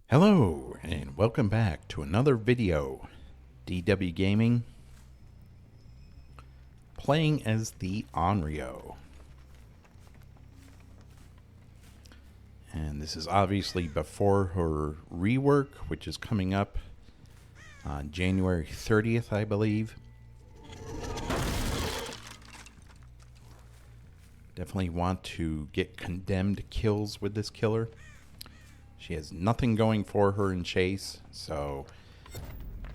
Hello, and welcome back to another video. DW Gaming, playing as the Onryo. And this is obviously before her rework, which is coming up on January 30th, I believe. Definitely want to get condemned kills with this killer. She has nothing going for her in chase, so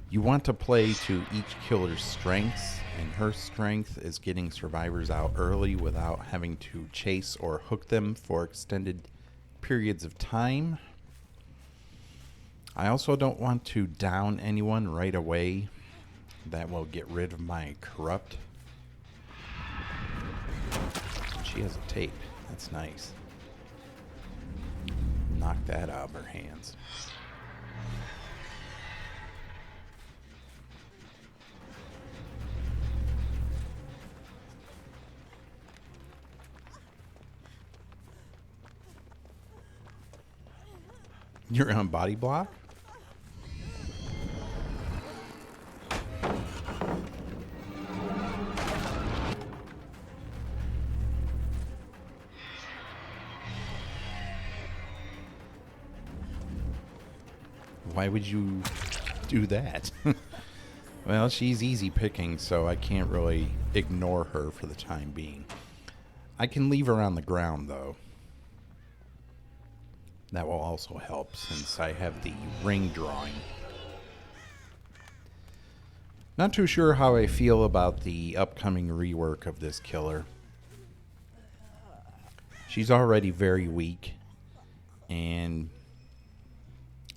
you want to play to each killer's strengths, and her strength is getting survivors out early without having to chase or hook them for extended periods of time. I also don't want to down anyone right away. That will get rid of my corrupt. She has a tape. That's nice. Knock that out of her hands. You're on body block? Why would you do that? Well, she's easy picking, so I can't really ignore her for the time being. I can leave her on the ground, though. That will also help, since I have the ring drawing. Not too sure how I feel about the upcoming rework of this killer. She's already very weak, and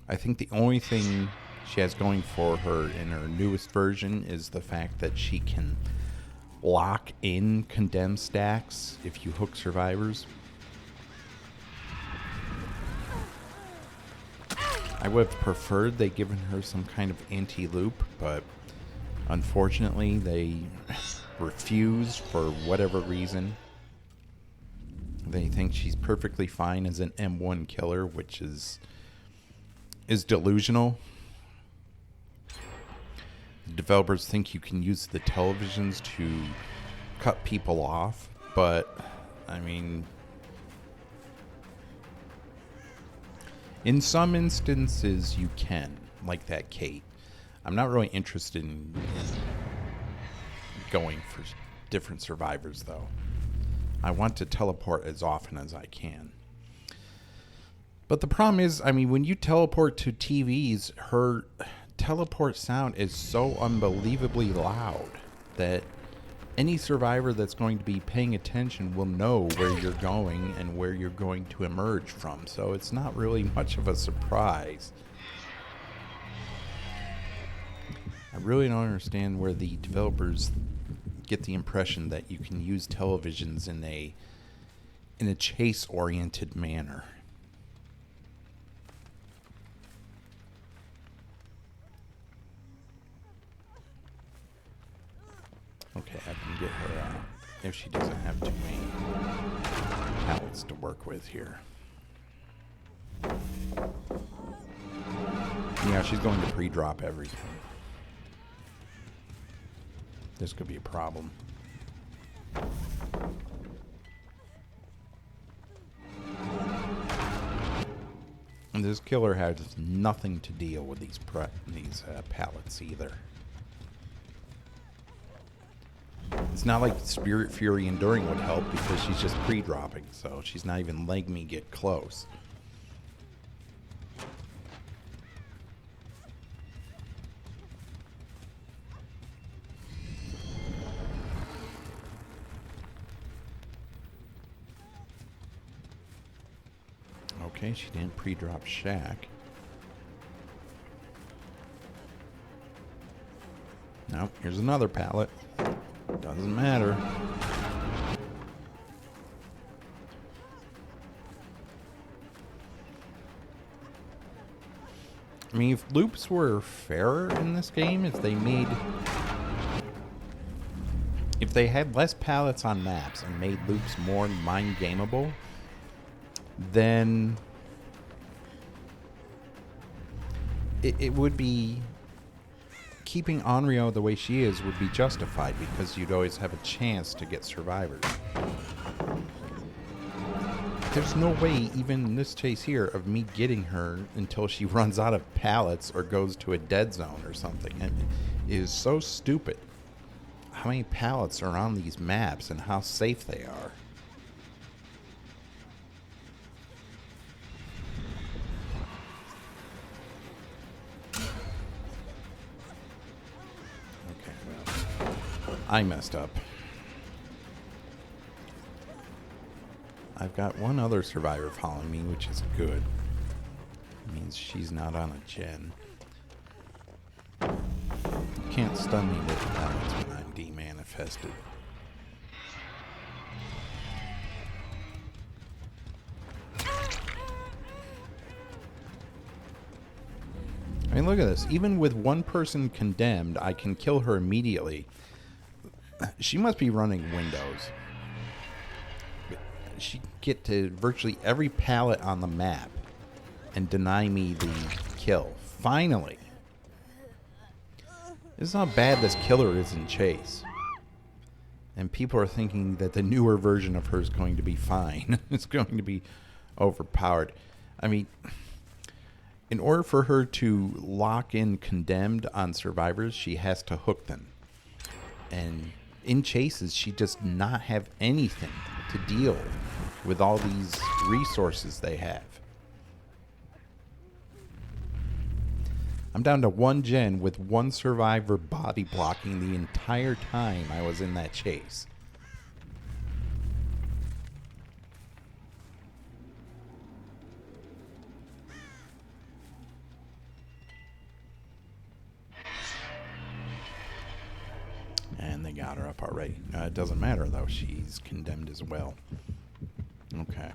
I think the only thing she has going for her in her newest version is the fact that she can lock in condemned stacks if you hook survivors. I would have preferred they given her some kind of anti-loop, but unfortunately they refused for whatever reason. They think she's perfectly fine as an M1 killer, which is delusional. The developers think you can use the televisions to cut people off, but I mean, in some instances you can, like that Kate. I'm not really interested in going for different survivors, though. I want to teleport as often as I can. But the problem is, I mean, when you teleport to TVs, her teleport sound is so unbelievably loud that any survivor that's going to be paying attention will know where you're going and where you're going to emerge from. So it's not really much of a surprise. I really don't understand where the developers get the impression that you can use televisions in a chase-oriented manner. Okay, I can get her out if she doesn't have too many pallets to work with here. Yeah, she's going to pre-drop everything. This could be a problem. And this killer has nothing to deal with these pallets either. It's not like Spirit Fury Enduring would help because she's just pre-dropping, so she's not even letting me get close. Okay, she didn't pre-drop Shack. Nope, here's another pallet. Doesn't matter. I mean, if loops were fairer in this game, if they had less pallets on maps and made loops more mind gameable, then it would be... Keeping Onryo the way she is would be justified because you'd always have a chance to get survivors. There's no way, even in this chase here, of me getting her until she runs out of pallets or goes to a dead zone or something. It is so stupid how many pallets are on these maps and how safe they are. I messed up. I've got one other survivor following me, which is good. It means she's not on a gen. You can't stun me with violence when I'm demanifested. I mean, look at this. Even with one person condemned, I can kill her immediately. She must be running Windows. She can get to virtually every pallet on the map and deny me the kill. Finally. This is how bad this killer is in Chase. And people are thinking that the newer version of her is going to be fine. It's going to be overpowered. I mean, in order for her to lock in condemned on survivors, she has to hook them. And in chases, she does not have anything to deal with all these resources they have. I'm down to one gen with one survivor body blocking the entire time I was in that chase. And they got her up already. It doesn't matter, though. She's condemned as well. Okay.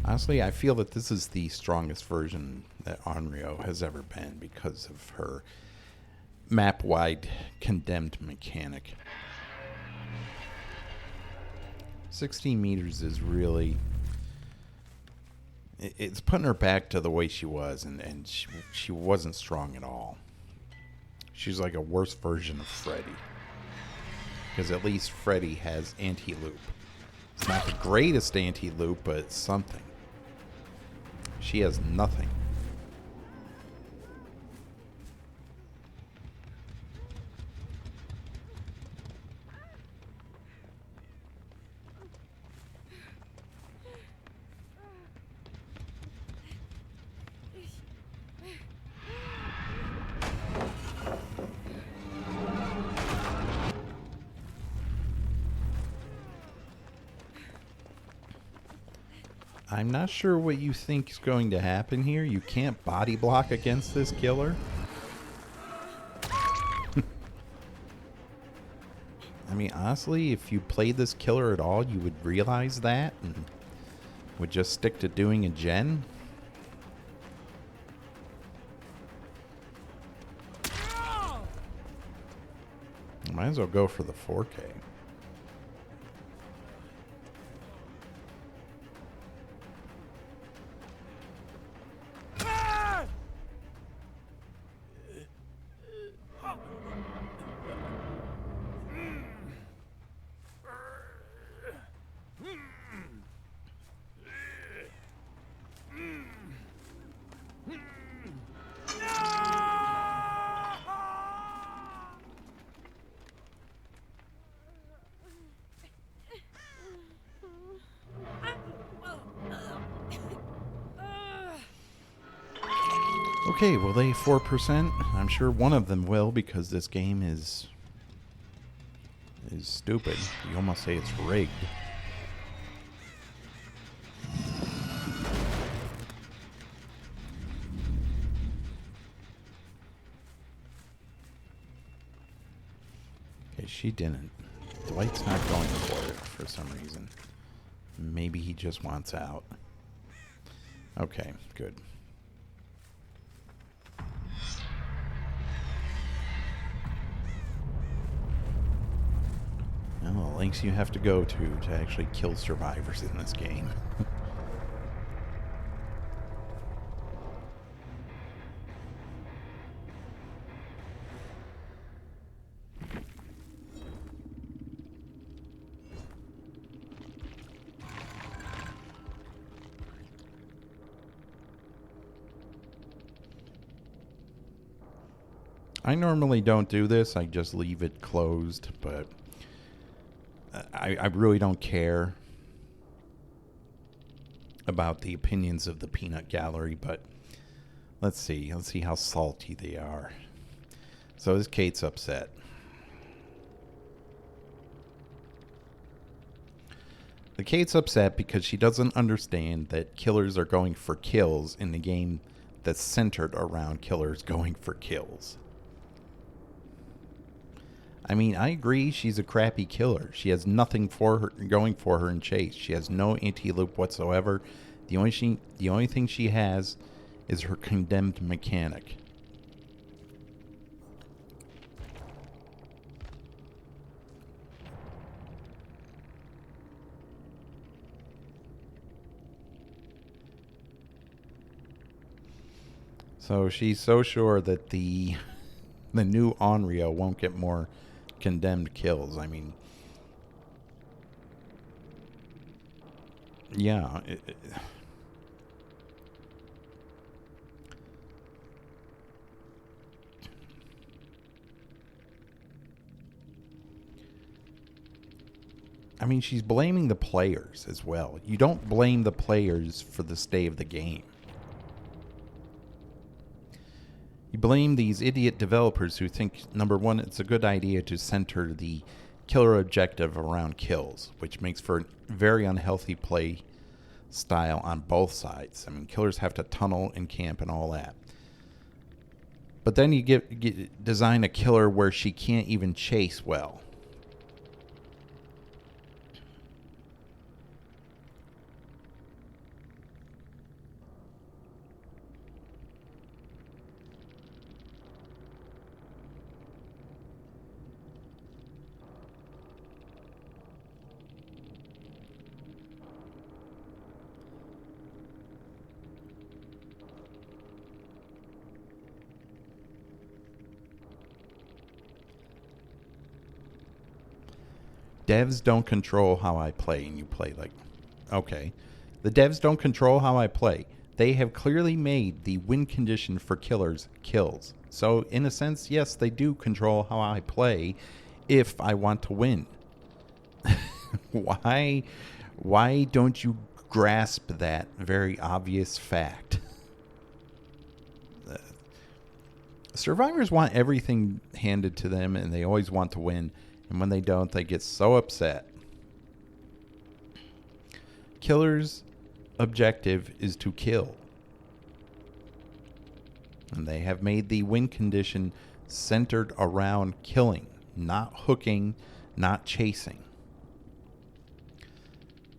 Honestly, I feel that this is the strongest version that Onryo has ever been because of her map-wide condemned mechanic. 16 meters is really... It's putting her back to the way she was, and she wasn't strong at all. She's like a worse version of Freddy. Because at least Freddy has anti-loop. It's not the greatest anti-loop, but it's something. She has nothing. I'm not sure what you think is going to happen here. You can't body block against this killer. I mean, honestly, if you played this killer at all, you would realize that and would just stick to doing a gen. Might as well go for the 4K. Okay, will they 4%? I'm sure one of them will because this game is stupid. You almost say it's rigged. Okay, she didn't. Dwight's not going for it for some reason. Maybe he just wants out. Okay, good. Well, the lengths you have to go to actually kill survivors in this game. I normally don't do this. I just leave it closed, but I really don't care about the opinions of the peanut gallery, but let's see. Let's see how salty they are. So this Kate's upset. The Kate's upset because she doesn't understand that killers are going for kills in the game that's centered around killers going for kills. I mean, I agree she's a crappy killer. She has nothing for her going for her in Chase. She has no anti-loop whatsoever. The only thing she has is her condemned mechanic. So she's so sure that the new Onryo won't get more condemned kills. I mean, yeah. I mean, she's blaming the players as well. You don't blame the players for the stay of the game. You blame these idiot developers who think, number one, it's a good idea to center the killer objective around kills, which makes for a very unhealthy play style on both sides. I mean, killers have to tunnel and camp and all that. But then you design a killer where she can't even chase well. Devs don't control how I play, and you play like, okay. The devs don't control how I play. They have clearly made the win condition for killers kills. So, in a sense, yes, they do control how I play if I want to win. Why don't you grasp that very obvious fact? Survivors want everything handed to them, and they always want to win. And when they don't, they get so upset. Killer's objective is to kill. And they have made the win condition centered around killing, not hooking, not chasing.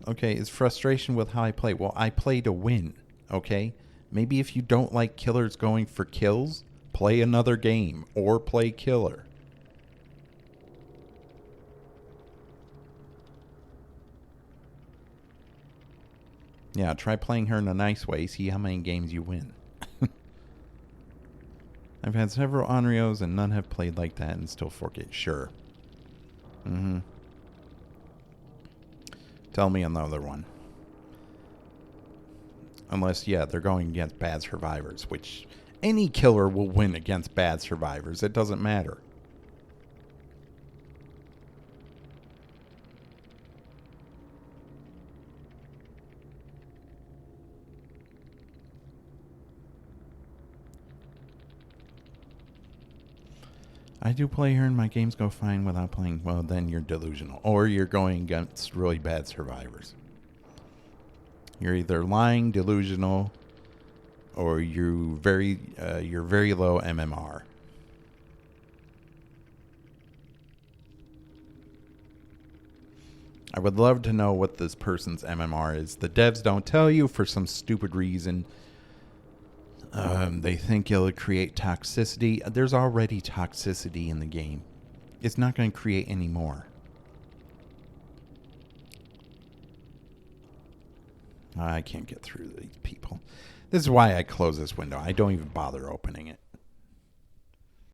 Okay, it's frustration with how I play. Well, I play to win, okay? Maybe if you don't like killers going for kills, play another game or play killer. Yeah, try playing her in a nice way. See how many games you win. I've had several Onryos and none have played like that and still forget. Sure. Mm-hmm. Tell me another one. Unless, yeah, they're going against bad survivors, which any killer will win against bad survivors. It doesn't matter. I do play her and my games go fine without playing. Well, then you're delusional. Or you're going against really bad survivors. You're either lying, delusional, or you're very low MMR. I would love to know what this person's MMR is. The devs don't tell you for some stupid reason. They think it'll create toxicity. There's already toxicity in the game. It's not going to create any more. I can't get through these people. This is why I close this window. I don't even bother opening it.